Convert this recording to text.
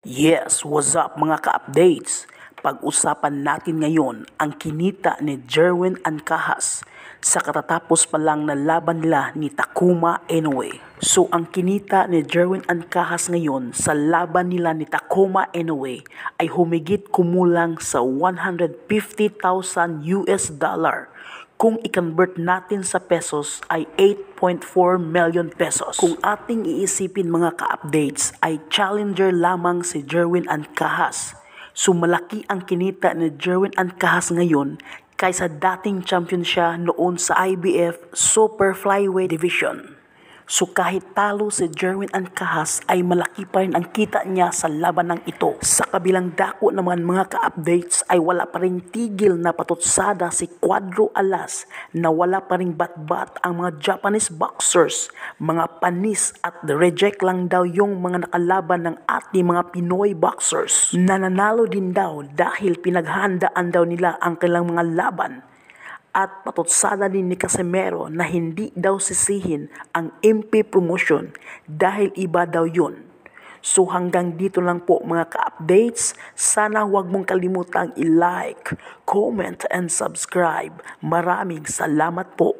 Yes, what's up mga ka-updates? Pag-usapan natin ngayon ang kinita ni Jerwin Ancahas sa katatapos pa lang na laban nila ni Takuma Inoue. So ang kinita ni Jerwin Ancahas ngayon sa laban nila ni Takuma Inoue ay humigit kumulang sa 150,000 US dollar. Kung i-convert natin sa pesos ay 8.4 million pesos. Kung ating iisipin mga ka-updates ay challenger lamang si Jerwin Ancahas. So malaki ang kinita ni Jerwin Ancahas ngayon kaysa dating champion siya noon sa IBF Super Flyweight Division. So kahit talo si Jerwin Ancahas ay malaki pa rin ang kita niya sa labanang ito. Sa kabilang dako naman mga ka-updates ay wala pa rin tigil na patutsada si Cuadro Alas na wala pa rin bat-bat ang mga Japanese boxers, mga panis at reject lang daw yung mga nakalaban ng ating mga Pinoy boxers. Nananalo din daw dahil pinaghandaan daw nila ang kailang mga laban. At patutsada din ni Casimero na hindi daw sisihin ang MP promotion dahil iba daw yun. So hanggang dito lang po mga ka-updates. Sana huwag mong kalimutang i-like, comment and subscribe. Maraming salamat po.